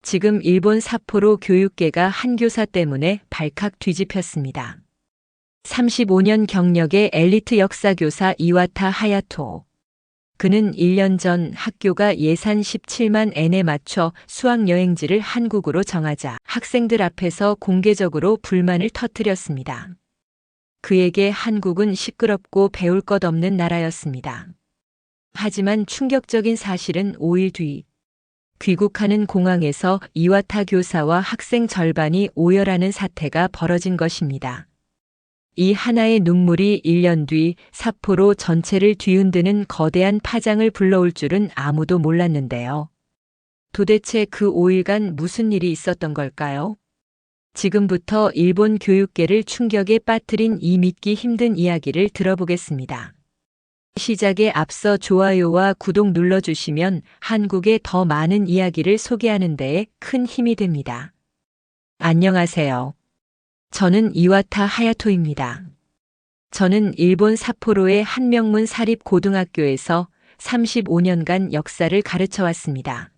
지금 일본 삿포로 교육계가 한 교사 때문에 발칵 뒤집혔습니다. 35년 경력의 엘리트 역사교사 이와타 하야토. 그는 1년 전 학교가 예산 17만 엔에 맞춰 수학여행지를 한국으로 정하자 학생들 앞에서 공개적으로 불만을 터뜨렸습니다. 그에게 한국은 시끄럽고 배울 것 없는 나라였습니다. 하지만 충격적인 사실은 5일 뒤 귀국하는 공항에서 이와타 교사와 학생 절반이 오열하는 사태가 벌어진 것입니다. 이 하나의 눈물이 1년 뒤 삿포로 전체를 뒤흔드는 거대한 파장을 불러올 줄은 아무도 몰랐는데요. 도대체 그 5일간 무슨 일이 있었던 걸까요? 지금부터 일본 교육계를 충격에 빠뜨린 이 믿기 힘든 이야기를 들어보겠습니다. 시작에 앞서 좋아요와 구독 눌러주시면 한국의 더 많은 이야기를 소개하는 데에 큰 힘이 됩니다. 안녕하세요. 저는 이와타 하야토입니다. 저는 일본 삿포로의 한명문 사립고등학교에서 35년간 역사를 가르쳐 왔습니다.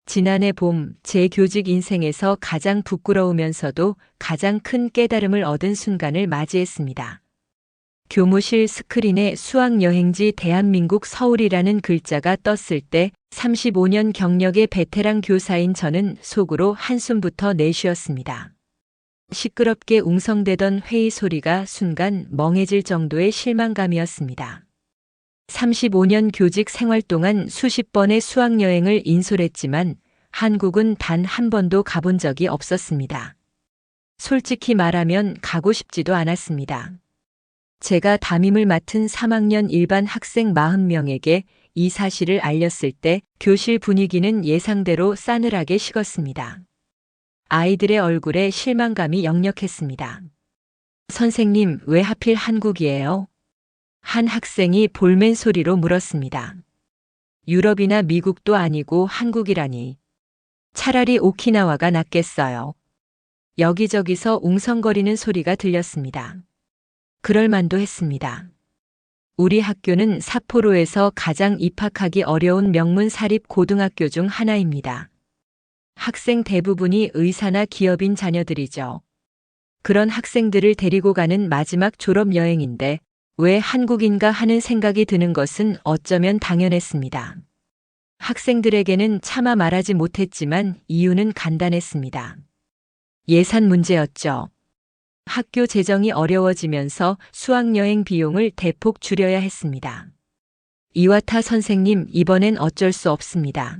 지난해 봄 제 교직 인생에서 가장 부끄러우면서도 가장 큰 깨달음을 얻은 순간을 맞이했습니다. 교무실 스크린에 수학여행지 대한민국 서울이라는 글자가 떴을 때 35년 경력의 베테랑 교사인 저는 속으로 한숨부터 내쉬었습니다. 시끄럽게 웅성대던 회의 소리가 순간 멍해질 정도의 실망감이었습니다. 35년 교직 생활 동안 수십 번의 수학여행을 인솔했지만 한국은 단 한 번도 가본 적이 없었습니다. 솔직히 말하면 가고 싶지도 않았습니다. 제가 담임을 맡은 3학년 일반 학생 40명에게 이 사실을 알렸을 때 교실 분위기는 예상대로 싸늘하게 식었습니다. 아이들의 얼굴에 실망감이 역력했습니다. 선생님, 왜 하필 한국이에요? 한 학생이 볼멘 소리로 물었습니다. 유럽이나 미국도 아니고 한국이라니. 차라리 오키나와가 낫겠어요. 여기저기서 웅성거리는 소리가 들렸습니다. 그럴 만도 했습니다. 우리 학교는 삿포로에서 가장 입학하기 어려운 명문 사립 고등학교 중 하나입니다. 학생 대부분이 의사나 기업인 자녀들이죠. 그런 학생들을 데리고 가는 마지막 졸업 여행인데 왜 한국인가 하는 생각이 드는 것은 어쩌면 당연했습니다. 학생들에게는 차마 말하지 못했지만 이유는 간단했습니다. 예산 문제였죠. 학교 재정이 어려워지면서 수학여행 비용을 대폭 줄여야 했습니다. 이와타 선생님, 이번엔 어쩔 수 없습니다.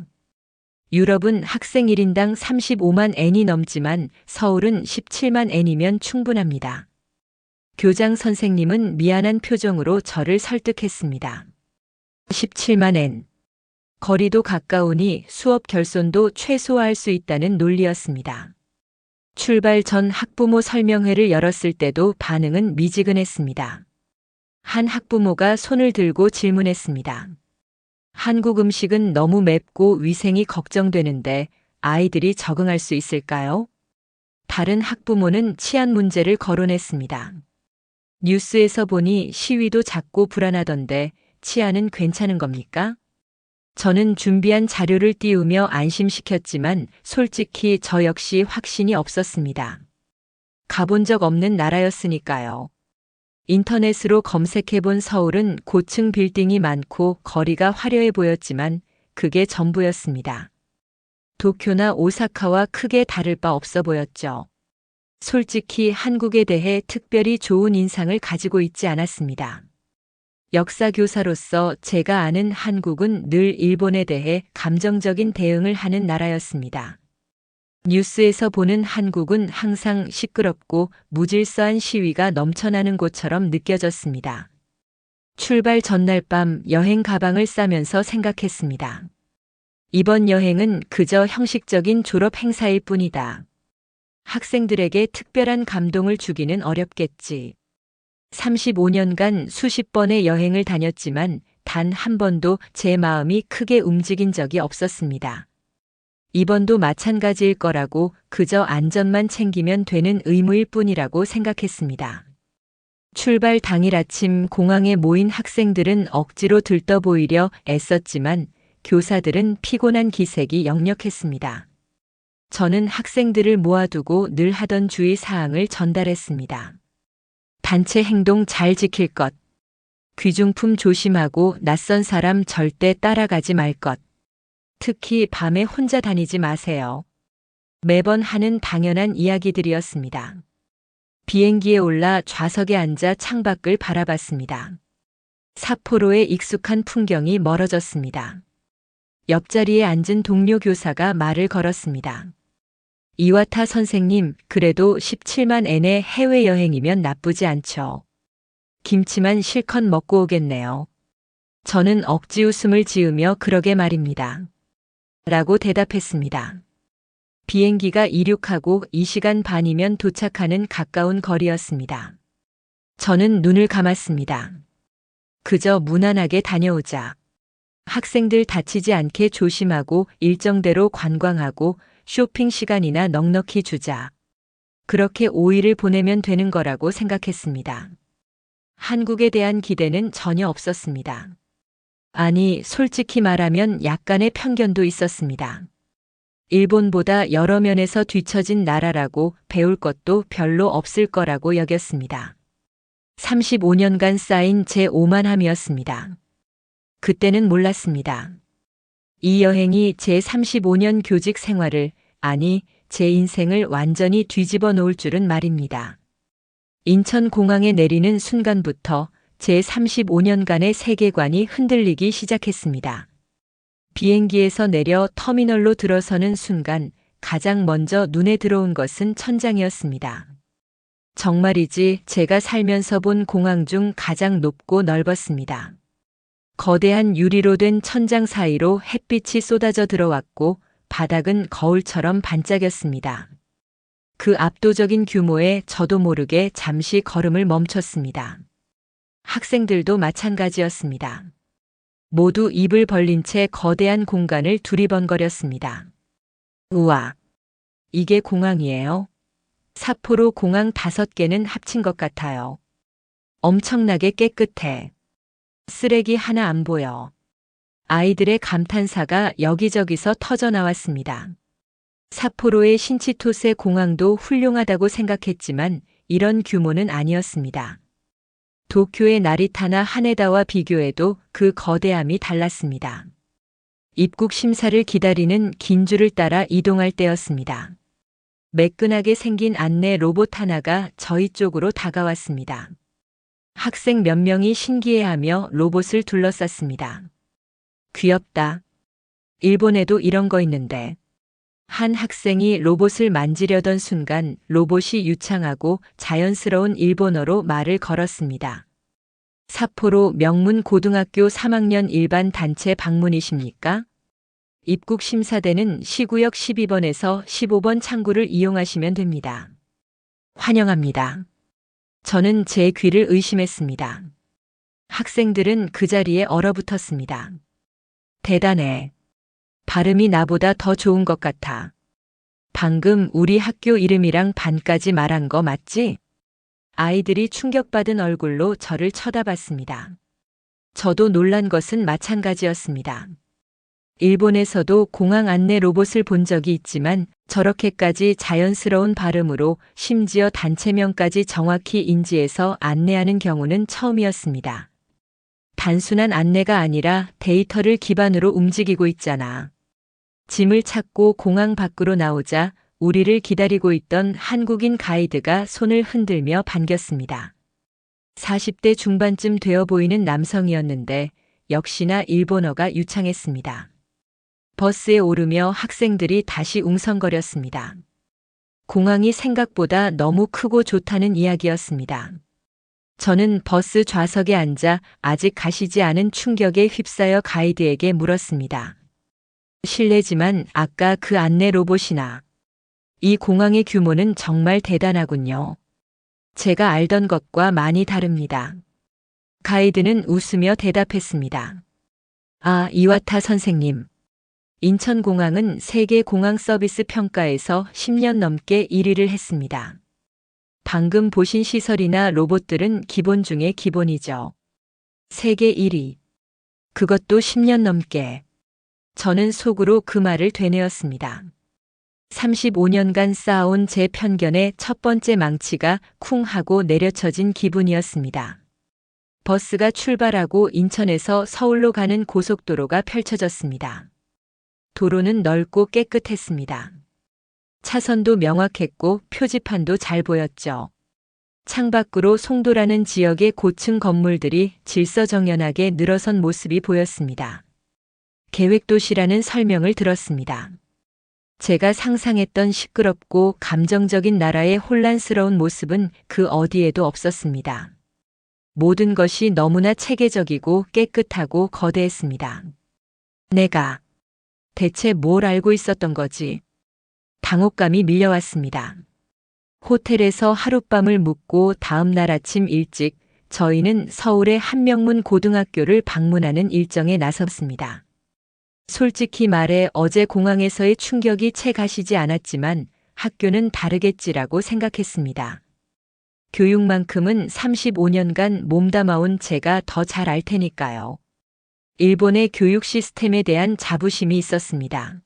유럽은 학생 1인당 35만 엔이 넘지만 서울은 17만 엔이면 충분합니다. 교장 선생님은 미안한 표정으로 저를 설득했습니다. 17만 엔. 거리도 가까우니 수업 결손도 최소화할 수 있다는 논리였습니다. 출발 전 학부모 설명회를 열었을 때도 반응은 미지근했습니다. 한 학부모가 손을 들고 질문했습니다. 한국 음식은 너무 맵고 위생이 걱정되는데 아이들이 적응할 수 있을까요? 다른 학부모는 치안 문제를 거론했습니다. 뉴스에서 보니 시위도 잦고 불안하던데 치안은 괜찮은 겁니까? 저는 준비한 자료를 띄우며 안심시켰지만 솔직히 저 역시 확신이 없었습니다. 가본 적 없는 나라였으니까요. 인터넷으로 검색해본 서울은 고층 빌딩이 많고 거리가 화려해 보였지만 그게 전부였습니다. 도쿄나 오사카와 크게 다를 바 없어 보였죠. 솔직히 한국에 대해 특별히 좋은 인상을 가지고 있지 않았습니다. 역사교사로서 제가 아는 한국은 늘 일본에 대해 감정적인 대응을 하는 나라였습니다. 뉴스에서 보는 한국은 항상 시끄럽고 무질서한 시위가 넘쳐나는 곳처럼 느껴졌습니다. 출발 전날 밤 여행 가방을 싸면서 생각했습니다. 이번 여행은 그저 형식적인 졸업 행사일 뿐이다. 학생들에게 특별한 감동을 주기는 어렵겠지. 35년간 수십 번의 여행을 다녔지만 단 한 번도 제 마음이 크게 움직인 적이 없었습니다. 이번도 마찬가지일 거라고 그저 안전만 챙기면 되는 의무일 뿐이라고 생각했습니다. 출발 당일 아침 공항에 모인 학생들은 억지로 들떠 보이려 애썼지만 교사들은 피곤한 기색이 역력했습니다. 저는 학생들을 모아두고 늘 하던 주의 사항을 전달했습니다. 단체 행동 잘 지킬 것. 귀중품 조심하고 낯선 사람 절대 따라가지 말 것. 특히 밤에 혼자 다니지 마세요. 매번 하는 당연한 이야기들이었습니다. 비행기에 올라 좌석에 앉아 창밖을 바라봤습니다. 삿포로의 익숙한 풍경이 멀어졌습니다. 옆자리에 앉은 동료 교사가 말을 걸었습니다. 이와타 선생님, 그래도 17만 엔의 해외여행이면 나쁘지 않죠. 김치만 실컷 먹고 오겠네요. 저는 억지 웃음을 지으며 그러게 말입니다. 라고 대답했습니다. 비행기가 이륙하고 2시간 반이면 도착하는 가까운 거리였습니다. 저는 눈을 감았습니다. 그저 무난하게 다녀오자. 학생들 다치지 않게 조심하고 일정대로 관광하고 쇼핑 시간이나 넉넉히 주자. 그렇게 5일을 보내면 되는 거라고 생각했습니다. 한국에 대한 기대는 전혀 없었습니다. 아니, 솔직히 말하면 약간의 편견도 있었습니다. 일본보다 여러 면에서 뒤처진 나라라고 배울 것도 별로 없을 거라고 여겼습니다. 35년간 쌓인 제 오만함이었습니다. 그때는 몰랐습니다. 이 여행이 제 35년 교직 생활을, 아니, 제 인생을 완전히 뒤집어 놓을 줄은 말입니다. 인천공항에 내리는 순간부터 제 35년간의 세계관이 흔들리기 시작했습니다. 비행기에서 내려 터미널로 들어서는 순간 가장 먼저 눈에 들어온 것은 천장이었습니다. 정말이지 제가 살면서 본 공항 중 가장 높고 넓었습니다. 거대한 유리로 된 천장 사이로 햇빛이 쏟아져 들어왔고 바닥은 거울처럼 반짝였습니다. 그 압도적인 규모에 저도 모르게 잠시 걸음을 멈췄습니다. 학생들도 마찬가지였습니다. 모두 입을 벌린 채 거대한 공간을 두리번거렸습니다. 우와, 이게 공항이에요? 삿포로 공항 5개는 합친 것 같아요. 엄청나게 깨끗해. 쓰레기 하나 안 보여. 아이들의 감탄사가 여기저기서 터져 나왔습니다. 삿포로의 신치토세 공항도 훌륭하다고 생각했지만 이런 규모는 아니었습니다. 도쿄의 나리타나 하네다와 비교해도 그 거대함이 달랐습니다. 입국 심사를 기다리는 긴 줄을 따라 이동할 때였습니다. 매끈하게 생긴 안내 로봇 하나가 저희 쪽으로 다가왔습니다. 학생 몇 명이 신기해하며 로봇을 둘러쌌습니다. 귀엽다. 일본에도 이런 거 있는데. 한 학생이 로봇을 만지려던 순간 로봇이 유창하고 자연스러운 일본어로 말을 걸었습니다. 삿포로 명문 고등학교 3학년 일반 단체 방문이십니까? 입국 심사대는 시구역 12번에서 15번 창구를 이용하시면 됩니다. 환영합니다. 저는 제 귀를 의심했습니다. 학생들은 그 자리에 얼어붙었습니다. 대단해. 발음이 나보다 더 좋은 것 같아. 방금 우리 학교 이름이랑 반까지 말한 거 맞지? 아이들이 충격받은 얼굴로 저를 쳐다봤습니다. 저도 놀란 것은 마찬가지였습니다. 일본에서도 공항 안내 로봇을 본 적이 있지만 저렇게까지 자연스러운 발음으로 심지어 단체명까지 정확히 인지해서 안내하는 경우는 처음이었습니다. 단순한 안내가 아니라 데이터를 기반으로 움직이고 있잖아. 짐을 찾고 공항 밖으로 나오자 우리를 기다리고 있던 한국인 가이드가 손을 흔들며 반겼습니다. 40대 중반쯤 되어 보이는 남성이었는데 역시나 일본어가 유창했습니다. 버스에 오르며 학생들이 다시 웅성거렸습니다. 공항이 생각보다 너무 크고 좋다는 이야기였습니다. 저는 버스 좌석에 앉아 아직 가시지 않은 충격에 휩싸여 가이드에게 물었습니다. 실례지만 아까 그 안내 로봇이나 이 공항의 규모는 정말 대단하군요. 제가 알던 것과 많이 다릅니다. 가이드는 웃으며 대답했습니다. 아, 이와타 선생님. 인천공항은 세계 공항 서비스 평가에서 10년 넘게 1위를 했습니다. 방금 보신 시설이나 로봇들은 기본 중에 기본이죠. 세계 1위. 그것도 10년 넘게. 저는 속으로 그 말을 되뇌었습니다. 35년간 쌓아온 제 편견의 첫 번째 망치가 쿵 하고 내려쳐진 기분이었습니다. 버스가 출발하고 인천에서 서울로 가는 고속도로가 펼쳐졌습니다. 도로는 넓고 깨끗했습니다. 차선도 명확했고 표지판도 잘 보였죠. 창밖으로 송도라는 지역의 고층 건물들이 질서정연하게 늘어선 모습이 보였습니다. 계획도시라는 설명을 들었습니다. 제가 상상했던 시끄럽고 감정적인 나라의 혼란스러운 모습은 그 어디에도 없었습니다. 모든 것이 너무나 체계적이고 깨끗하고 거대했습니다. 내가 대체 뭘 알고 있었던 거지? 당혹감이 밀려왔습니다. 호텔에서 하룻밤을 묵고 다음 날 아침 일찍 저희는 서울의 한명문 고등학교를 방문하는 일정에 나섰습니다. 솔직히 말해 어제 공항에서의 충격이 채 가시지 않았지만 학교는 다르겠지라고 생각했습니다. 교육만큼은 35년간 몸담아온 제가 더 잘 알 테니까요. 일본의 교육 시스템에 대한 자부심이 있었습니다.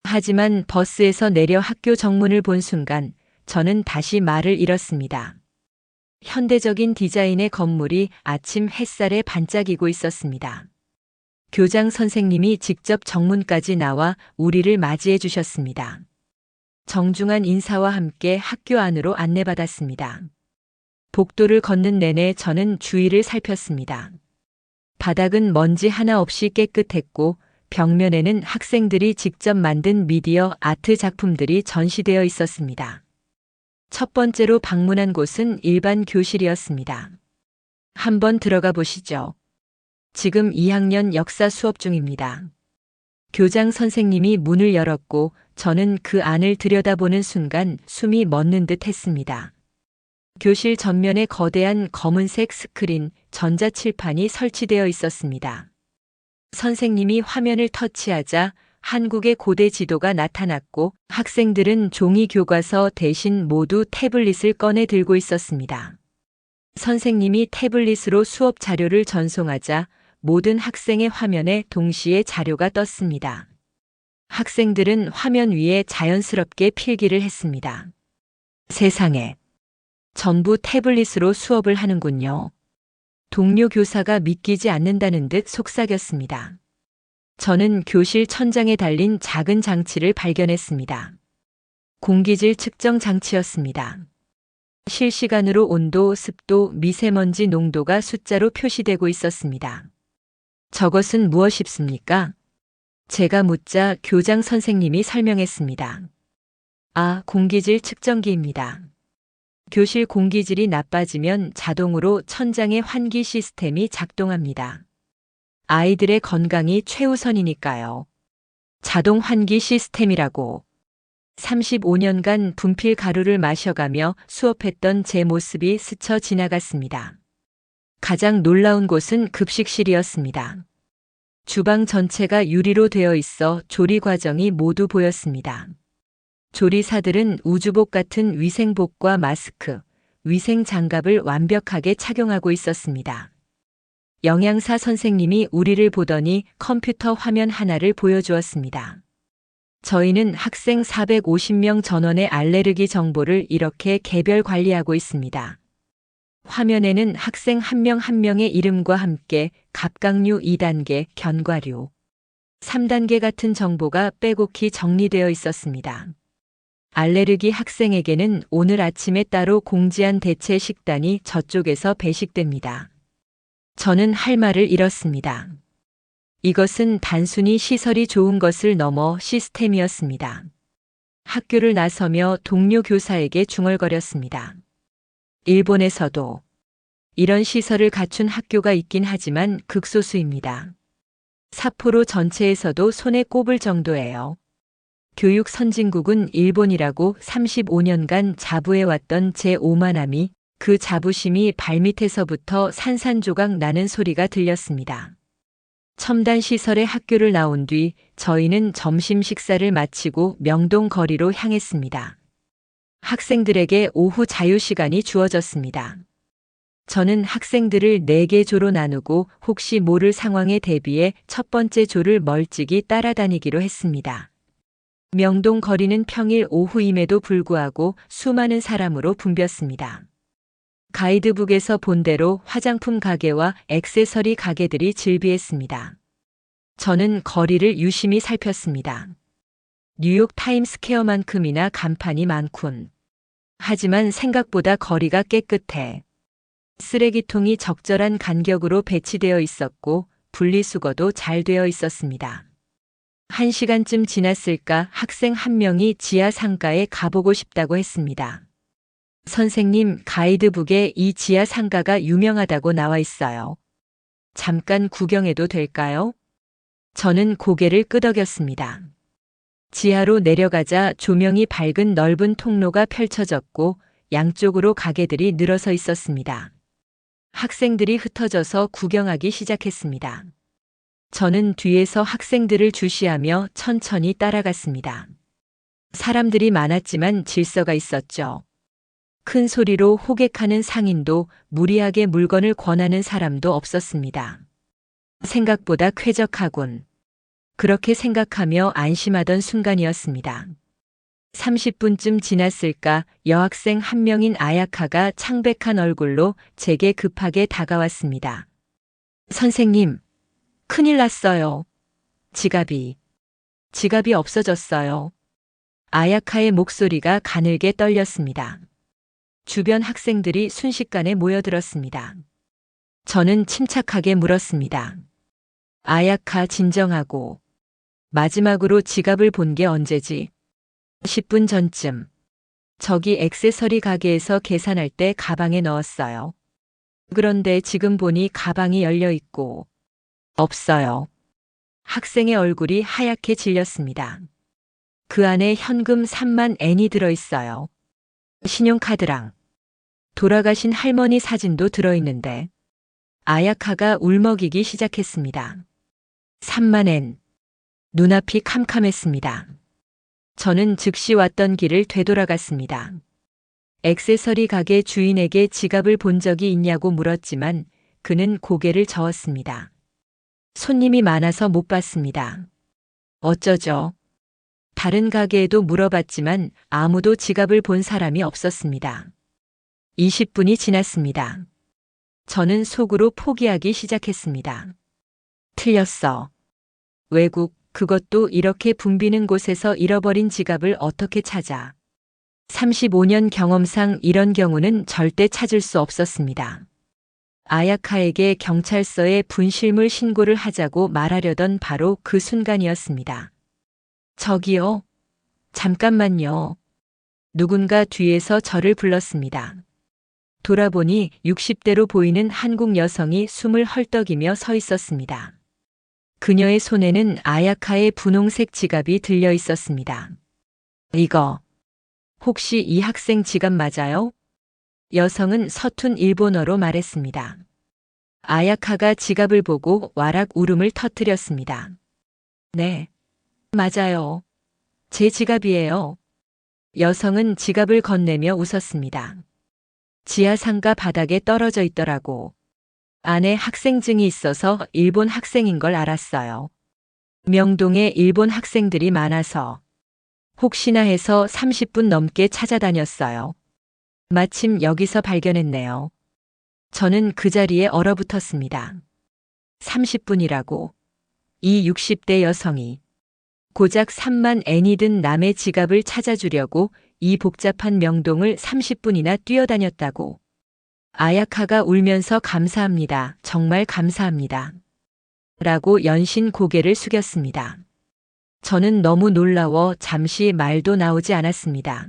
하지만 버스에서 내려 학교 정문을 본 순간 저는 다시 말을 잃었습니다. 현대적인 디자인의 건물이 아침 햇살에 반짝이고 있었습니다. 교장 선생님이 직접 정문까지 나와 우리를 맞이해 주셨습니다. 정중한 인사와 함께 학교 안으로 안내받았습니다. 복도를 걷는 내내 저는 주위를 살폈습니다. 바닥은 먼지 하나 없이 깨끗했고 벽면에는 학생들이 직접 만든 미디어 아트 작품들이 전시되어 있었습니다. 첫 번째로 방문한 곳은 일반 교실이었습니다. 한번 들어가 보시죠. 지금 2학년 역사 수업 중입니다. 교장 선생님이 문을 열었고 저는 그 안을 들여다보는 순간 숨이 멎는 듯 했습니다. 교실 전면에 거대한 검은색 스크린, 전자칠판이 설치되어 있었습니다. 선생님이 화면을 터치하자 한국의 고대 지도가 나타났고 학생들은 종이 교과서 대신 모두 태블릿을 꺼내 들고 있었습니다. 선생님이 태블릿으로 수업 자료를 전송하자 모든 학생의 화면에 동시에 자료가 떴습니다. 학생들은 화면 위에 자연스럽게 필기를 했습니다. 세상에, 전부 태블릿으로 수업을 하는군요. 동료 교사가 믿기지 않는다는 듯 속삭였습니다. 저는 교실 천장에 달린 작은 장치를 발견했습니다. 공기질 측정 장치였습니다. 실시간으로 온도, 습도, 미세먼지 농도가 숫자로 표시되고 있었습니다. 저것은 무엇입니까? 제가 묻자 교장 선생님이 설명했습니다. 아, 공기질 측정기입니다. 교실 공기질이 나빠지면 자동으로 천장의 환기 시스템이 작동합니다. 아이들의 건강이 최우선이니까요. 자동 환기 시스템이라고. 35년간 분필 가루를 마셔가며 수업했던 제 모습이 스쳐 지나갔습니다. 가장 놀라운 곳은 급식실이었습니다. 주방 전체가 유리로 되어 있어 조리 과정이 모두 보였습니다. 조리사들은 우주복 같은 위생복과 마스크, 위생 장갑을 완벽하게 착용하고 있었습니다. 영양사 선생님이 우리를 보더니 컴퓨터 화면 하나를 보여주었습니다. 저희는 학생 450명 전원의 알레르기 정보를 이렇게 개별 관리하고 있습니다. 화면에는 학생 한 명 한 명의 이름과 함께 갑각류 2단계, 견과류 3단계 같은 정보가 빼곡히 정리되어 있었습니다. 알레르기 학생에게는 오늘 아침에 따로 공지한 대체 식단이 저쪽에서 배식됩니다. 저는 할 말을 잃었습니다. 이것은 단순히 시설이 좋은 것을 넘어 시스템이었습니다. 학교를 나서며 동료 교사에게 중얼거렸습니다. 일본에서도 이런 시설을 갖춘 학교가 있긴 하지만 극소수입니다. 삿포로 전체에서도 손에 꼽을 정도예요. 교육 선진국은 일본이라고 35년간 자부해왔던 제 오만함이 그 자부심이 발밑에서부터 산산조각 나는 소리가 들렸습니다. 첨단 시설의 학교를 나온 뒤 저희는 점심 식사를 마치고 명동 거리로 향했습니다. 학생들에게 오후 자유시간이 주어졌습니다. 저는 학생들을 4개 조로 나누고 혹시 모를 상황에 대비해 첫 번째 조를 멀찍이 따라다니기로 했습니다. 명동 거리는 평일 오후임에도 불구하고 수많은 사람으로 붐볐습니다. 가이드북에서 본 대로 화장품 가게와 액세서리 가게들이 즐비했습니다. 저는 거리를 유심히 살폈습니다. 뉴욕 타임스퀘어만큼이나 간판이 많군. 하지만 생각보다 거리가 깨끗해. 쓰레기통이 적절한 간격으로 배치되어 있었고 분리수거도 잘 되어 있었습니다. 1시간쯤 지났을까 학생 한 명이 지하 상가에 가보고 싶다고 했습니다. 선생님, 가이드북에 이 지하 상가가 유명하다고 나와 있어요. 잠깐 구경해도 될까요? 저는 고개를 끄덕였습니다. 지하로 내려가자 조명이 밝은 넓은 통로가 펼쳐졌고 양쪽으로 가게들이 늘어서 있었습니다. 학생들이 흩어져서 구경하기 시작했습니다. 저는 뒤에서 학생들을 주시하며 천천히 따라갔습니다. 사람들이 많았지만 질서가 있었죠. 큰 소리로 호객하는 상인도 무리하게 물건을 권하는 사람도 없었습니다. 생각보다 쾌적하군. 그렇게 생각하며 안심하던 순간이었습니다. 30분쯤 지났을까 여학생 한 명인 아야카가 창백한 얼굴로 제게 급하게 다가왔습니다. 선생님, 큰일 났어요. 지갑이 없어졌어요. 아야카의 목소리가 가늘게 떨렸습니다. 주변 학생들이 순식간에 모여들었습니다. 저는 침착하게 물었습니다. 아야카, 진정하고. 마지막으로 지갑을 본 게 언제지? 10분 전쯤. 저기 액세서리 가게에서 계산할 때 가방에 넣었어요. 그런데 지금 보니 가방이 열려 있고 없어요. 학생의 얼굴이 하얗게 질렸습니다. 그 안에 현금 3만 엔이 들어있어요. 신용카드랑 돌아가신 할머니 사진도 들어있는데. 아야카가 울먹이기 시작했습니다. 3만 엔. 눈앞이 캄캄했습니다. 저는 즉시 왔던 길을 되돌아갔습니다. 액세서리 가게 주인에게 지갑을 본 적이 있냐고 물었지만 그는 고개를 저었습니다. 손님이 많아서 못 봤습니다. 어쩌죠? 다른 가게에도 물어봤지만 아무도 지갑을 본 사람이 없었습니다. 20분이 지났습니다. 저는 속으로 포기하기 시작했습니다. 틀렸어. 외국, 그것도 이렇게 붐비는 곳에서 잃어버린 지갑을 어떻게 찾아? 35년 경험상 이런 경우는 절대 찾을 수 없었습니다. 아야카에게 경찰서에 분실물 신고를 하자고 말하려던 바로 그 순간이었습니다. 저기요. 잠깐만요. 누군가 뒤에서 저를 불렀습니다. 돌아보니 60대로 보이는 한국 여성이 숨을 헐떡이며 서 있었습니다. 그녀의 손에는 아야카의 분홍색 지갑이 들려 있었습니다. 이거, 혹시 이 학생 지갑 맞아요? 여성은 서툰 일본어로 말했습니다. 아야카가 지갑을 보고 와락 울음을 터뜨렸습니다. 네, 맞아요. 제 지갑이에요. 여성은 지갑을 건네며 웃었습니다. 지하상가 바닥에 떨어져 있더라고. 안에 학생증이 있어서 일본 학생인 걸 알았어요. 명동에 일본 학생들이 많아서 혹시나 해서 30분 넘게 찾아다녔어요. 마침 여기서 발견했네요. 저는 그 자리에 얼어붙었습니다. 30분이라고. 이 60대 여성이 고작 3만 엔이 든 남의 지갑을 찾아주려고 이 복잡한 명동을 30분이나 뛰어다녔다고. 아야카가 울면서 감사합니다. 정말 감사합니다. 라고 연신 고개를 숙였습니다. 저는 너무 놀라워 잠시 말도 나오지 않았습니다.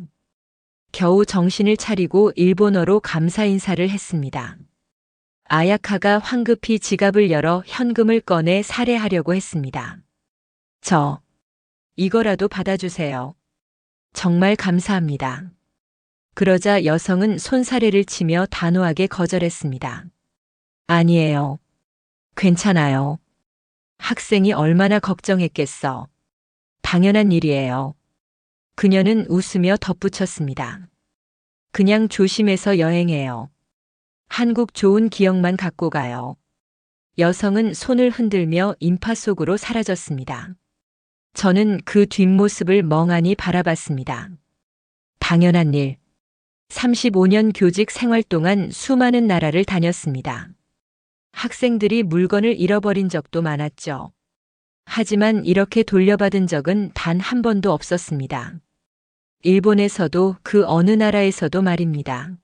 겨우 정신을 차리고 일본어로 감사 인사를 했습니다. 아야카가 황급히 지갑을 열어 현금을 꺼내 살해하려고 했습니다. 이거라도 받아주세요. 정말 감사합니다. 그러자 여성은 손사래를 치며 단호하게 거절했습니다. 아니에요. 괜찮아요. 학생이 얼마나 걱정했겠어. 당연한 일이에요. 그녀는 웃으며 덧붙였습니다. 그냥 조심해서 여행해요. 한국 좋은 기억만 갖고 가요. 여성은 손을 흔들며 인파 속으로 사라졌습니다. 저는 그 뒷모습을 멍하니 바라봤습니다. 당연한 일. 35년 교직 생활 동안 수많은 나라를 다녔습니다. 학생들이 물건을 잃어버린 적도 많았죠. 하지만 이렇게 돌려받은 적은 단 한 번도 없었습니다. 일본에서도 그 어느 나라에서도 말입니다.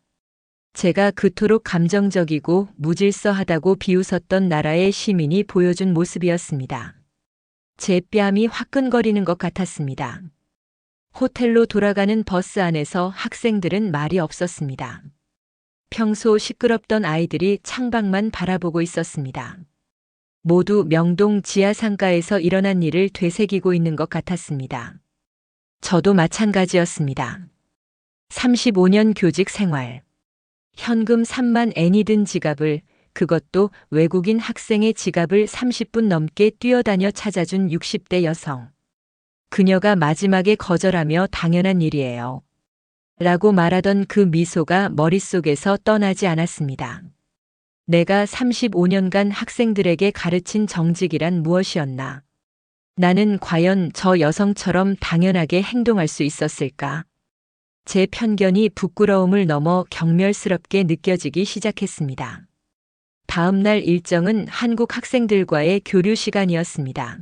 제가 그토록 감정적이고 무질서하다고 비웃었던 나라의 시민이 보여준 모습이었습니다. 제 뺨이 화끈거리는 것 같았습니다. 호텔로 돌아가는 버스 안에서 학생들은 말이 없었습니다. 평소 시끄럽던 아이들이 창밖만 바라보고 있었습니다. 모두 명동 지하상가에서 일어난 일을 되새기고 있는 것 같았습니다. 저도 마찬가지였습니다. 35년 교직 생활. 현금 3만 엔이 든 지갑을, 그것도 외국인 학생의 지갑을 30분 넘게 뛰어다녀 찾아준 60대 여성. 그녀가 마지막에 거절하며 당연한 일이에요. 라고 말하던 그 미소가 머릿속에서 떠나지 않았습니다. 내가 35년간 학생들에게 가르친 정직이란 무엇이었나? 나는 과연 저 여성처럼 당연하게 행동할 수 있었을까? 제 편견이 부끄러움을 넘어 경멸스럽게 느껴지기 시작했습니다. 다음 날 일정은 한국 학생들과의 교류 시간이었습니다.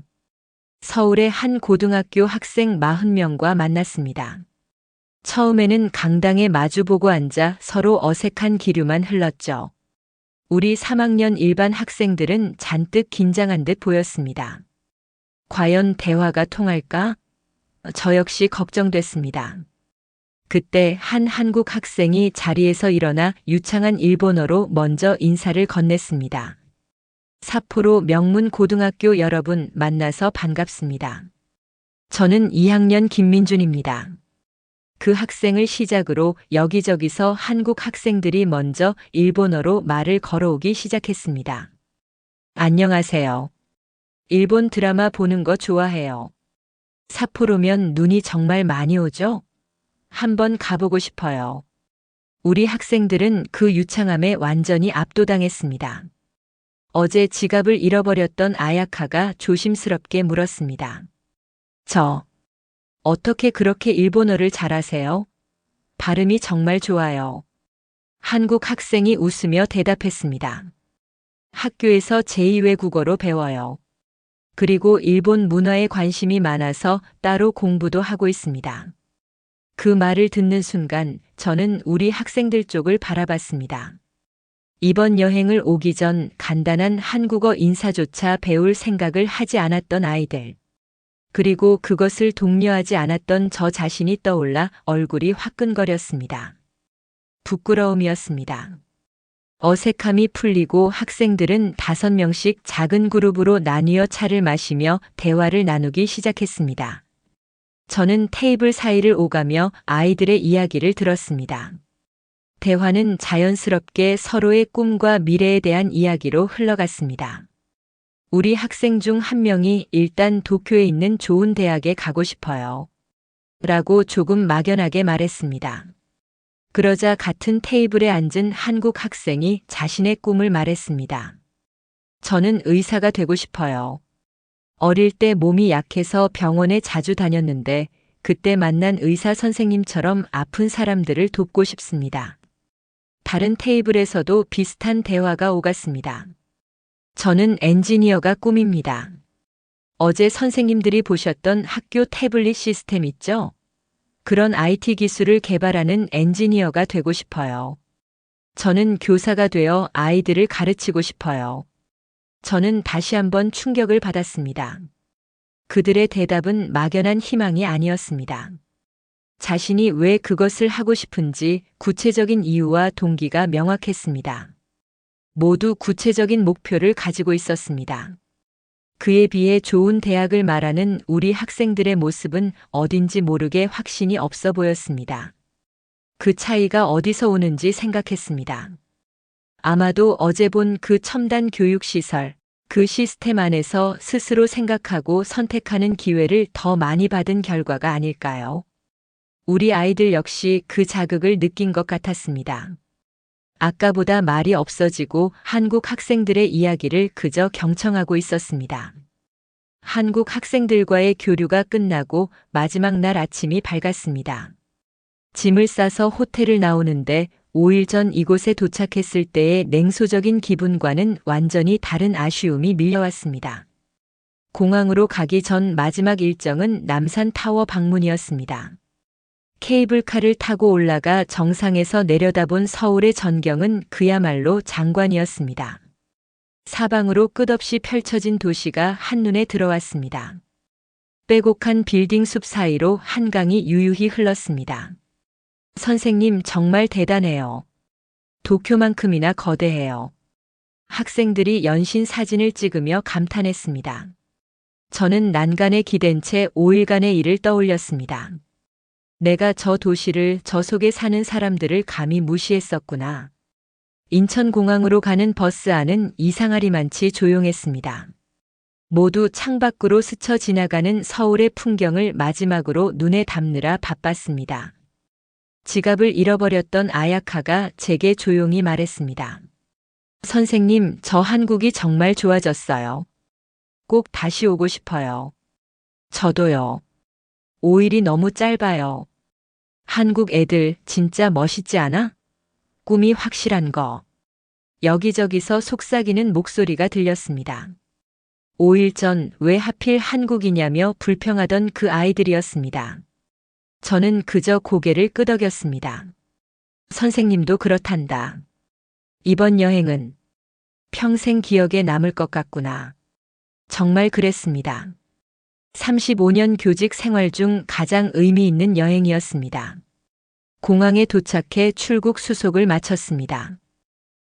서울의 한 고등학교 학생 40명과 만났습니다. 처음에는 강당에 마주보고 앉아 서로 어색한 기류만 흘렀죠. 우리 3학년 일반 학생들은 잔뜩 긴장한 듯 보였습니다. 과연 대화가 통할까? 저 역시 걱정됐습니다. 그때 한 한국 학생이 자리에서 일어나 유창한 일본어로 먼저 인사를 건넸습니다. 삿포로 명문 고등학교 여러분 만나서 반갑습니다. 저는 2학년 김민준입니다. 그 학생을 시작으로 여기저기서 한국 학생들이 먼저 일본어로 말을 걸어오기 시작했습니다. 안녕하세요. 일본 드라마 보는 거 좋아해요. 삿포로면 눈이 정말 많이 오죠? 한번 가보고 싶어요. 우리 학생들은 그 유창함에 완전히 압도당했습니다. 어제 지갑을 잃어버렸던 아야카가 조심스럽게 물었습니다. 어떻게 그렇게 일본어를 잘하세요? 발음이 정말 좋아요. 한국 학생이 웃으며 대답했습니다. 학교에서 제2외국어로 배워요. 그리고 일본 문화에 관심이 많아서 따로 공부도 하고 있습니다. 그 말을 듣는 순간 저는 우리 학생들 쪽을 바라봤습니다. 이번 여행을 오기 전 간단한 한국어 인사조차 배울 생각을 하지 않았던 아이들. 그리고 그것을 독려하지 않았던 저 자신이 떠올라 얼굴이 화끈거렸습니다. 부끄러움이었습니다. 어색함이 풀리고 학생들은 5명씩 작은 그룹으로 나뉘어 차를 마시며 대화를 나누기 시작했습니다. 저는 테이블 사이를 오가며 아이들의 이야기를 들었습니다. 대화는 자연스럽게 서로의 꿈과 미래에 대한 이야기로 흘러갔습니다. 우리 학생 중 한 명이 일단 도쿄에 있는 좋은 대학에 가고 싶어요. 라고 조금 막연하게 말했습니다. 그러자 같은 테이블에 앉은 한국 학생이 자신의 꿈을 말했습니다. 저는 의사가 되고 싶어요. 어릴 때 몸이 약해서 병원에 자주 다녔는데 그때 만난 의사 선생님처럼 아픈 사람들을 돕고 싶습니다. 다른 테이블에서도 비슷한 대화가 오갔습니다. 저는 엔지니어가 꿈입니다. 어제 선생님들이 보셨던 학교 태블릿 시스템 있죠? 그런 IT 기술을 개발하는 엔지니어가 되고 싶어요. 저는 교사가 되어 아이들을 가르치고 싶어요. 저는 다시 한번 충격을 받았습니다. 그들의 대답은 막연한 희망이 아니었습니다. 자신이 왜 그것을 하고 싶은지 구체적인 이유와 동기가 명확했습니다. 모두 구체적인 목표를 가지고 있었습니다. 그에 비해 좋은 대학을 말하는 우리 학생들의 모습은 어딘지 모르게 확신이 없어 보였습니다. 그 차이가 어디서 오는지 생각했습니다. 아마도 어제 본 그 첨단 교육시설, 그 시스템 안에서 스스로 생각하고 선택하는 기회를 더 많이 받은 결과가 아닐까요? 우리 아이들 역시 그 자극을 느낀 것 같았습니다. 아까보다 말이 없어지고 한국 학생들의 이야기를 그저 경청하고 있었습니다. 한국 학생들과의 교류가 끝나고 마지막 날 아침이 밝았습니다. 짐을 싸서 호텔을 나오는데 5일 전 이곳에 도착했을 때의 냉소적인 기분과는 완전히 다른 아쉬움이 밀려왔습니다. 공항으로 가기 전 마지막 일정은 남산 타워 방문이었습니다. 케이블카를 타고 올라가 정상에서 내려다본 서울의 전경은 그야말로 장관이었습니다. 사방으로 끝없이 펼쳐진 도시가 한눈에 들어왔습니다. 빼곡한 빌딩 숲 사이로 한강이 유유히 흘렀습니다. 선생님 정말 대단해요. 도쿄만큼이나 거대해요. 학생들이 연신 사진을 찍으며 감탄했습니다. 저는 난간에 기댄 채 5일간의 일을 떠올렸습니다. 내가 저 도시를, 저 속에 사는 사람들을 감히 무시했었구나. 인천공항으로 가는 버스 안은 이상하리만치 조용했습니다. 모두 창밖으로 스쳐 지나가는 서울의 풍경을 마지막으로 눈에 담느라 바빴습니다. 지갑을 잃어버렸던 아야카가 제게 조용히 말했습니다. 선생님, 저 한국이 정말 좋아졌어요. 꼭 다시 오고 싶어요. 저도요. 5일이 너무 짧아요. 한국 애들 진짜 멋있지 않아? 꿈이 확실한 거. 여기저기서 속삭이는 목소리가 들렸습니다. 5일 전 왜 하필 한국이냐며 불평하던 그 아이들이었습니다. 저는 그저 고개를 끄덕였습니다. 선생님도 그렇단다. 이번 여행은 평생 기억에 남을 것 같구나. 정말 그랬습니다. 35년 교직 생활 중 가장 의미 있는 여행이었습니다. 공항에 도착해 출국 수속을 마쳤습니다.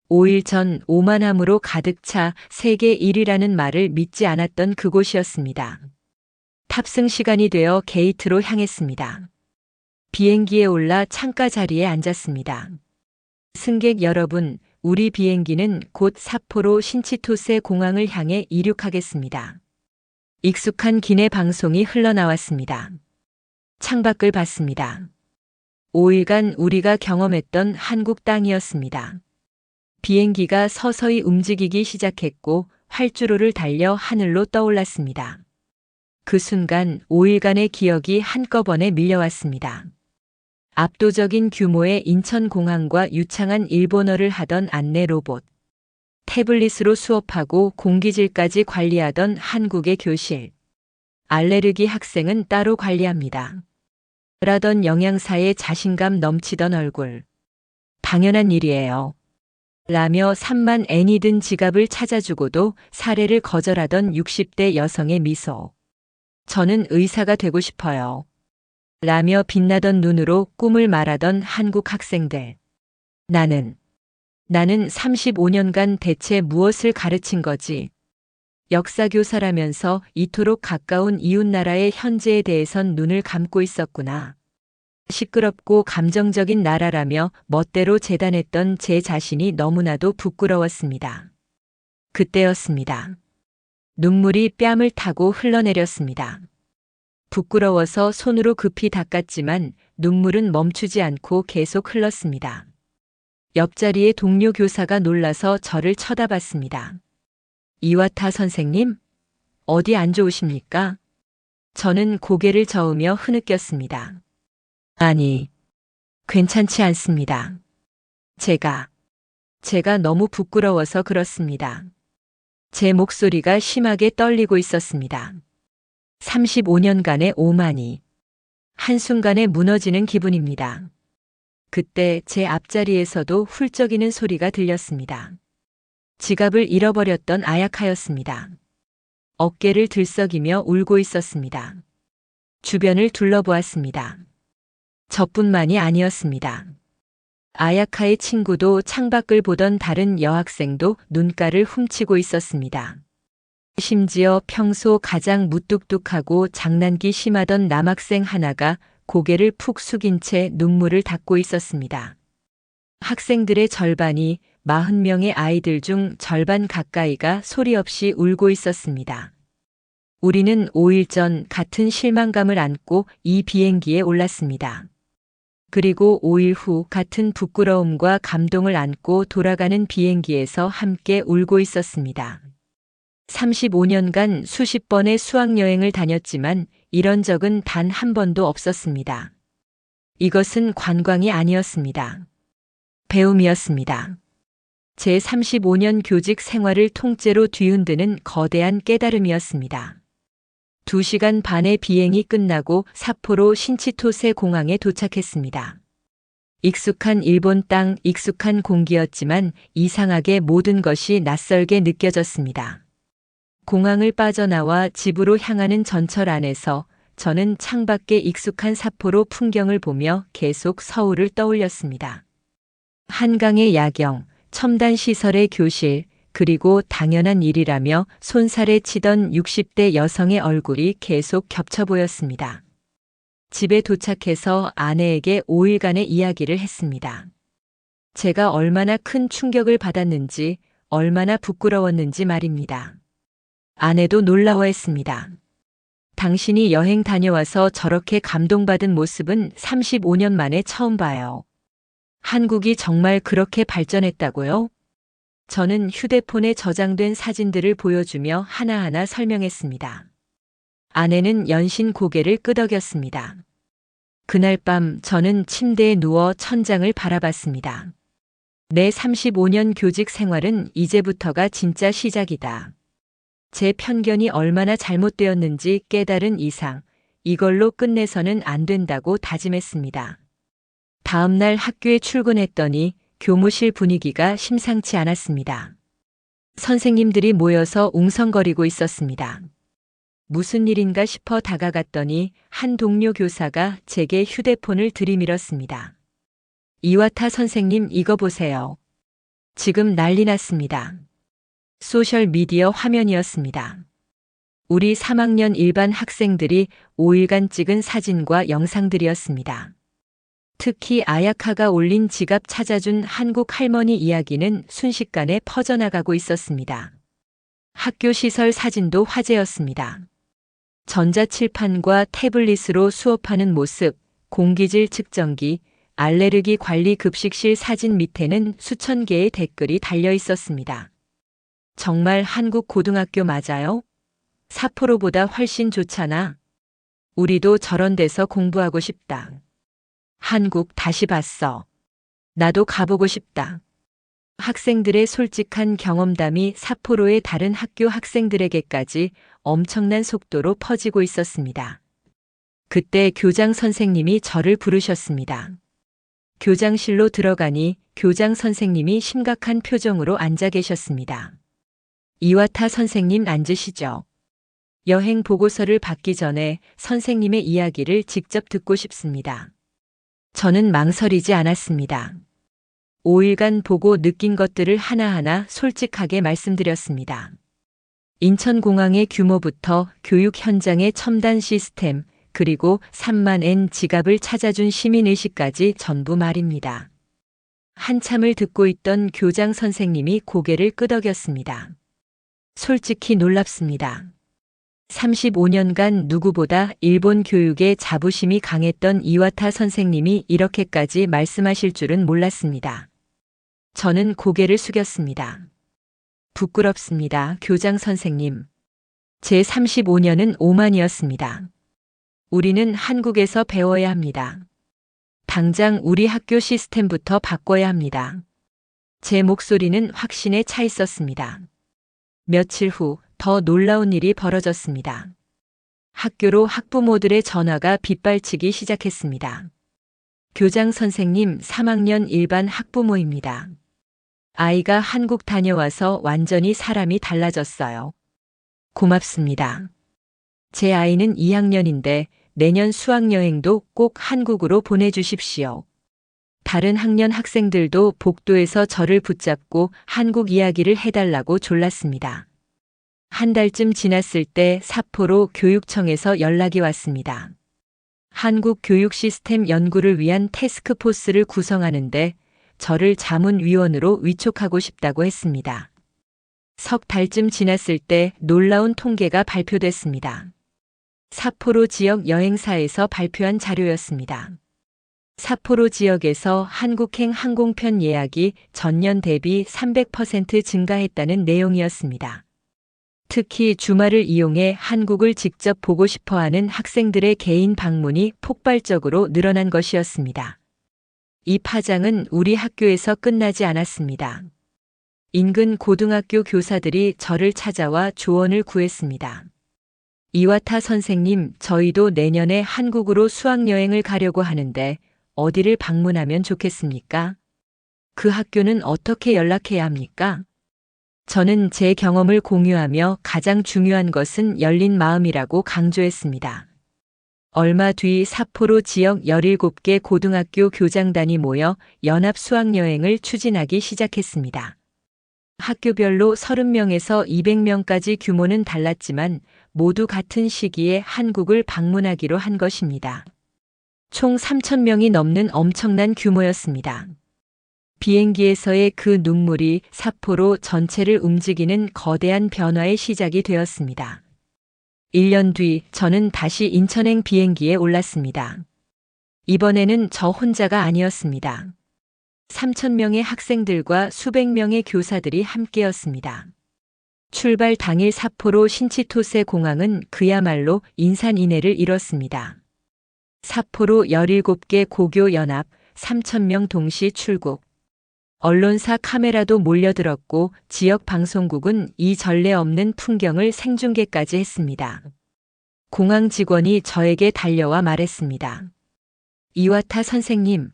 5일 전 오만함으로 가득 차 세계 1위라는 말을 믿지 않았던 그곳이었습니다. 탑승 시간이 되어 게이트로 향했습니다. 비행기에 올라 창가 자리에 앉았습니다. 승객 여러분, 우리 비행기는 곧 삿포로 신치토세 공항을 향해 이륙하겠습니다. 익숙한 기내 방송이 흘러나왔습니다. 창밖을 봤습니다. 5일간 우리가 경험했던 한국 땅이었습니다. 비행기가 서서히 움직이기 시작했고 활주로를 달려 하늘로 떠올랐습니다. 그 순간 5일간의 기억이 한꺼번에 밀려왔습니다. 압도적인 규모의 인천공항과 유창한 일본어를 하던 안내 로봇, 태블릿으로 수업하고 공기질까지 관리하던 한국의 교실, 알레르기 학생은 따로 관리합니다. 라던 영양사의 자신감 넘치던 얼굴. 당연한 일이에요. 라며 3만 엔이 든 지갑을 찾아주고도 사례를 거절하던 60대 여성의 미소. 저는 의사가 되고 싶어요. 라며 빛나던 눈으로 꿈을 말하던 한국 학생들. 나는 35년간 대체 무엇을 가르친 거지? 역사교사라면서 이토록 가까운 이웃나라의 현재에 대해선 눈을 감고 있었구나. 시끄럽고 감정적인 나라라며 멋대로 재단했던 제 자신이 너무나도 부끄러웠습니다. 그때였습니다. 눈물이 뺨을 타고 흘러내렸습니다. 부끄러워서 손으로 급히 닦았지만 눈물은 멈추지 않고 계속 흘렀습니다. 옆자리의 동료 교사가 놀라서 저를 쳐다봤습니다. 이와타 선생님? 어디 안 좋으십니까? 저는 고개를 저으며 흐느꼈습니다. 아니, 괜찮지 않습니다. 제가 너무 부끄러워서 그렇습니다. 제 목소리가 심하게 떨리고 있었습니다. 35년간의 오만이 한순간에 무너지는 기분입니다. 그때 제 앞자리에서도 훌쩍이는 소리가 들렸습니다. 지갑을 잃어버렸던 아야카였습니다. 어깨를 들썩이며 울고 있었습니다. 주변을 둘러보았습니다. 저뿐만이 아니었습니다. 아야카의 친구도 창밖을 보던 다른 여학생도 눈가를 훔치고 있었습니다. 심지어 평소 가장 무뚝뚝하고 장난기 심하던 남학생 하나가 고개를 푹 숙인 채 눈물을 닦고 있었습니다. 학생들의 절반이 40명의 아이들 중 절반 가까이가 소리 없이 울고 있었습니다. 우리는 5일 전 같은 실망감을 안고 이 비행기에 올랐습니다. 그리고 5일 후 같은 부끄러움과 감동을 안고 돌아가는 비행기에서 함께 울고 있었습니다. 35년간 수십 번의 수학여행을 다녔지만 이런 적은 단 한 번도 없었습니다. 이것은 관광이 아니었습니다. 배움이었습니다. 제 35년 교직 생활을 통째로 뒤흔드는 거대한 깨달음이었습니다. 2시간 반의 비행이 끝나고 삿포로 신치토세 공항에 도착했습니다. 익숙한 일본 땅, 익숙한 공기였지만 이상하게 모든 것이 낯설게 느껴졌습니다. 공항을 빠져나와 집으로 향하는 전철 안에서 저는 창밖에 익숙한 삿포로 풍경을 보며 계속 서울을 떠올렸습니다. 한강의 야경, 첨단 시설의 교실, 그리고 당연한 일이라며 손살에 치던 60대 여성의 얼굴이 계속 겹쳐 보였습니다. 집에 도착해서 아내에게 5일간의 이야기를 했습니다. 제가 얼마나 큰 충격을 받았는지, 얼마나 부끄러웠는지 말입니다. 아내도 놀라워했습니다. 당신이 여행 다녀와서 저렇게 감동받은 모습은 35년 만에 처음 봐요. 한국이 정말 그렇게 발전했다고요? 저는 휴대폰에 저장된 사진들을 보여주며 하나하나 설명했습니다. 아내는 연신 고개를 끄덕였습니다. 그날 밤 저는 침대에 누워 천장을 바라봤습니다. 내 35년 교직 생활은 이제부터가 진짜 시작이다. 제 편견이 얼마나 잘못되었는지 깨달은 이상 이걸로 끝내서는 안 된다고 다짐했습니다. 다음 날 학교에 출근했더니 교무실 분위기가 심상치 않았습니다. 선생님들이 모여서 웅성거리고 있었습니다. 무슨 일인가 싶어 다가갔더니 한 동료 교사가 제게 휴대폰을 들이밀었습니다. 이와타 선생님, 이거 보세요. 지금 난리 났습니다. 소셜미디어 화면이었습니다. 우리 3학년 일반 학생들이 5일간 찍은 사진과 영상들이었습니다. 특히 아야카가 올린 지갑 찾아준 한국 할머니 이야기는 순식간에 퍼져나가고 있었습니다. 학교 시설 사진도 화제였습니다. 전자칠판과 태블릿으로 수업하는 모습, 공기질 측정기, 알레르기 관리 급식실 사진 밑에는 수천 개의 댓글이 달려 있었습니다. 정말 한국 고등학교 맞아요? 삿포로보다 훨씬 좋잖아. 우리도 저런 데서 공부하고 싶다. 한국 다시 봤어. 나도 가보고 싶다. 학생들의 솔직한 경험담이 삿포로의 다른 학교 학생들에게까지 엄청난 속도로 퍼지고 있었습니다. 그때 교장 선생님이 저를 부르셨습니다. 교장실로 들어가니 교장 선생님이 심각한 표정으로 앉아 계셨습니다. 이와타 선생님, 앉으시죠. 여행 보고서를 받기 전에 선생님의 이야기를 직접 듣고 싶습니다. 저는 망설이지 않았습니다. 5일간 보고 느낀 것들을 하나하나 솔직하게 말씀드렸습니다. 인천공항의 규모부터 교육 현장의 첨단 시스템, 그리고 3만 엔 지갑을 찾아준 시민의식까지 전부 말입니다. 한참을 듣고 있던 교장 선생님이 고개를 끄덕였습니다. 솔직히 놀랍습니다. 35년간 누구보다 일본 교육에 자부심이 강했던 이와타 선생님이 이렇게까지 말씀하실 줄은 몰랐습니다. 저는 고개를 숙였습니다. 부끄럽습니다, 교장 선생님. 제 35년은 오만이었습니다. 우리는 한국에서 배워야 합니다. 당장 우리 학교 시스템부터 바꿔야 합니다. 제 목소리는 확신에 차 있었습니다. 며칠 후 더 놀라운 일이 벌어졌습니다. 학교로 학부모들의 전화가 빗발치기 시작했습니다. 교장 선생님, 3학년 일반 학부모입니다. 아이가 한국 다녀와서 완전히 사람이 달라졌어요. 고맙습니다. 제 아이는 2학년인데 내년 수학여행도 꼭 한국으로 보내주십시오. 다른 학년 학생들도 복도에서 저를 붙잡고 한국 이야기를 해달라고 졸랐습니다. 한 달쯤 지났을 때 삿포로 교육청에서 연락이 왔습니다. 한국 교육 시스템 연구를 위한 태스크포스를 구성하는데 저를 자문위원으로 위촉하고 싶다고 했습니다. 석 달쯤 지났을 때 놀라운 통계가 발표됐습니다. 삿포로 지역 여행사에서 발표한 자료였습니다. 삿포로 지역에서 한국행 항공편 예약이 전년 대비 300% 증가했다는 내용이었습니다. 특히 주말을 이용해 한국을 직접 보고 싶어하는 학생들의 개인 방문이 폭발적으로 늘어난 것이었습니다. 이 파장은 우리 학교에서 끝나지 않았습니다. 인근 고등학교 교사들이 저를 찾아와 조언을 구했습니다. 이와타 선생님, 저희도 내년에 한국으로 수학여행을 가려고 하는데 어디를 방문하면 좋겠습니까? 그 학교는 어떻게 연락해야 합니까? 저는 제 경험을 공유하며 가장 중요한 것은 열린 마음이라고 강조했습니다. 얼마 뒤 삿포로 지역 17개 고등학교 교장단이 모여 연합 수학여행을 추진하기 시작했습니다. 학교별로 30명에서 200명까지 규모는 달랐지만 모두 같은 시기에 한국을 방문하기로 한 것입니다. 총 3,000명이 넘는 엄청난 규모였습니다. 비행기에서의 그 눈물이 삿포로 전체를 움직이는 거대한 변화의 시작이 되었습니다. 1년 뒤 저는 다시 인천행 비행기에 올랐습니다. 이번에는 저 혼자가 아니었습니다. 3,000명의 학생들과 수백 명의 교사들이 함께였습니다. 출발 당일 삿포로 신치토세 공항은 그야말로 인산인해를 이뤘습니다. 삿포로 17개 고교 연합 3,000명 동시 출국. 언론사 카메라도 몰려들었고 지역 방송국은 이 전례 없는 풍경을 생중계까지 했습니다. 공항 직원이 저에게 달려와 말했습니다. 이와타 선생님,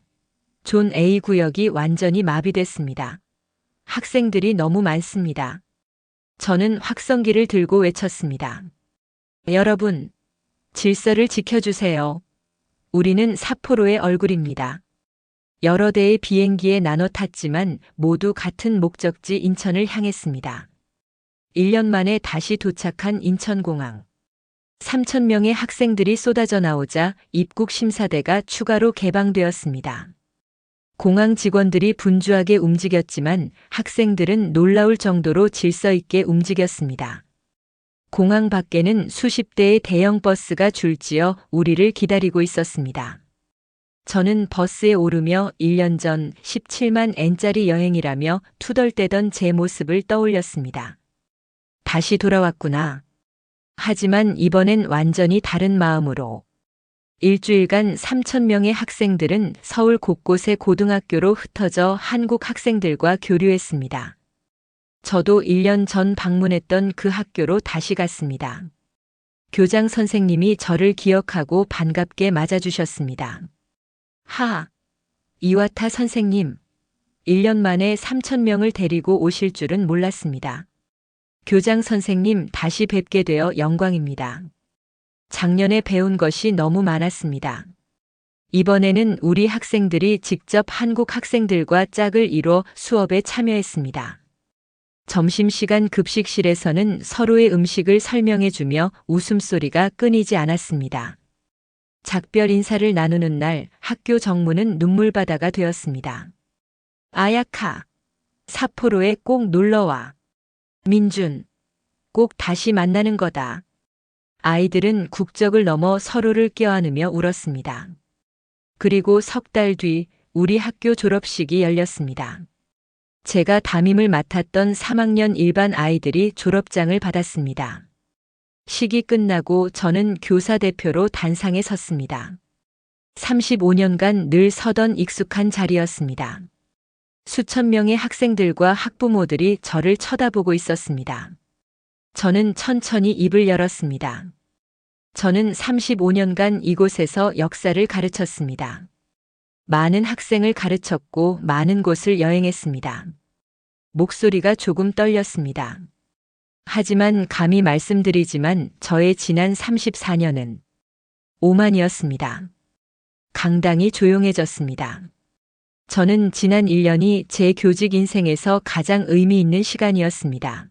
존 A 구역이 완전히 마비됐습니다. 학생들이 너무 많습니다. 저는 확성기를 들고 외쳤습니다. 여러분, 질서를 지켜주세요. 우리는 삿포로의 얼굴입니다. 여러 대의 비행기에 나눠 탔지만 모두 같은 목적지 인천을 향했습니다. 1년 만에 다시 도착한 인천공항. 3,000명의 학생들이 쏟아져 나오자 입국 심사대가 추가로 개방되었습니다. 공항 직원들이 분주하게 움직였지만 학생들은 놀라울 정도로 질서 있게 움직였습니다. 공항 밖에는 수십 대의 대형 버스가 줄지어 우리를 기다리고 있었습니다. 저는 버스에 오르며 1년 전 17만 엔짜리 여행이라며 투덜대던 제 모습을 떠올렸습니다. 다시 돌아왔구나. 하지만 이번엔 완전히 다른 마음으로. 일주일간 3,000명의 학생들은 서울 곳곳의 고등학교로 흩어져 한국 학생들과 교류했습니다. 저도 1년 전 방문했던 그 학교로 다시 갔습니다. 교장 선생님이 저를 기억하고 반갑게 맞아주셨습니다. 이와타 선생님, 1년 만에 3,000명을 데리고 오실 줄은 몰랐습니다. 교장 선생님, 다시 뵙게 되어 영광입니다. 작년에 배운 것이 너무 많았습니다. 이번에는 우리 학생들이 직접 한국 학생들과 짝을 이뤄 수업에 참여했습니다. 점심시간 급식실에서는 서로의 음식을 설명해주며 웃음소리가 끊이지 않았습니다. 작별 인사를 나누는 날 학교 정문은 눈물바다가 되었습니다. 아야카, 삿포로에 꼭 놀러와. 민준, 꼭 다시 만나는 거다. 아이들은 국적을 넘어 서로를 껴안으며 울었습니다. 그리고 석 달 뒤 우리 학교 졸업식이 열렸습니다. 제가 담임을 맡았던 3학년 일반 아이들이 졸업장을 받았습니다. 식이 끝나고 저는 교사 대표로 단상에 섰습니다. 35년간 늘 서던 익숙한 자리였습니다. 수천 명의 학생들과 학부모들이 저를 쳐다보고 있었습니다. 저는 천천히 입을 열었습니다. 저는 35년간 이곳에서 역사를 가르쳤습니다. 많은 학생을 가르쳤고 많은 곳을 여행했습니다. 목소리가 조금 떨렸습니다. 하지만 감히 말씀드리지만 저의 지난 34년은 오만이었습니다. 강당이 조용해졌습니다. 저는 지난 1년이 제 교직 인생에서 가장 의미 있는 시간이었습니다.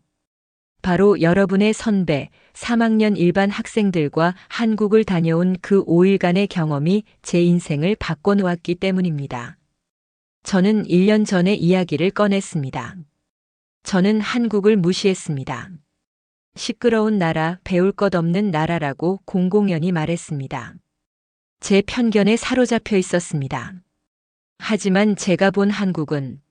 바로 여러분의 선배, 3학년 일반 학생들과 한국을 다녀온 그 5일간의 경험이 제 인생을 바꿔놓았기 때문입니다. 저는 1년 전의 이야기를 꺼냈습니다. 저는 한국을 무시했습니다. 시끄러운 나라, 배울 것 없는 나라라고 공공연히 말했습니다. 제 편견에 사로잡혀 있었습니다. 하지만 제가 본 한국은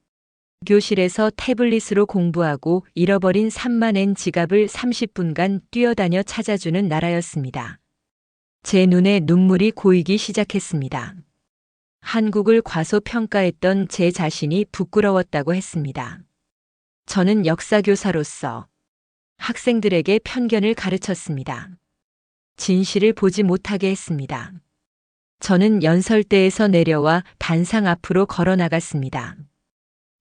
교실에서 태블릿으로 공부하고 잃어버린 3만 엔 지갑을 30분간 뛰어다녀 찾아주는 나라였습니다. 제 눈에 눈물이 고이기 시작했습니다. 한국을 과소평가했던 제 자신이 부끄러웠다고 했습니다. 저는 역사교사로서 학생들에게 편견을 가르쳤습니다. 진실을 보지 못하게 했습니다. 저는 연설대에서 내려와 단상 앞으로 걸어 나갔습니다.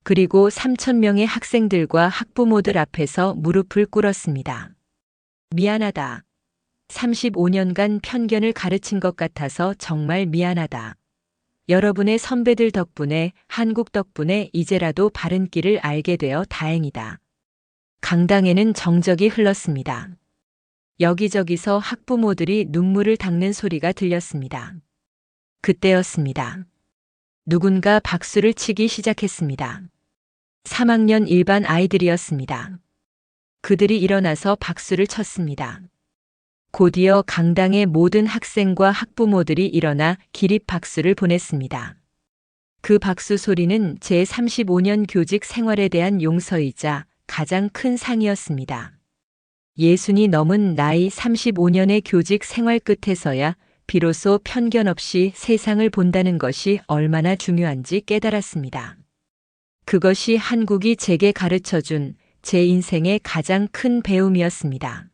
그리고 3,000명의 학생들과 학부모들 앞에서 무릎을 꿇었습니다. 미안하다. 35년간 편견을 가르친 것 같아서 정말 미안하다. 여러분의 선배들 덕분에, 한국 덕분에 이제라도 바른 길을 알게 되어 다행이다. 강당에는 정적이 흘렀습니다. 여기저기서 학부모들이 눈물을 닦는 소리가 들렸습니다. 그때였습니다. 누군가 박수를 치기 시작했습니다. 3학년 일반 아이들이었습니다. 그들이 일어나서 박수를 쳤습니다. 곧이어 강당의 모든 학생과 학부모들이 일어나 기립 박수를 보냈습니다. 그 박수 소리는 제 35년 교직 생활에 대한 용서이자 가장 큰 상이었습니다. 60이 넘은 나이 35년의 교직 생활 끝에서야 비로소 편견 없이 세상을 본다는 것이 얼마나 중요한지 깨달았습니다. 그것이 한국이 제게 가르쳐준 제 인생의 가장 큰 배움이었습니다.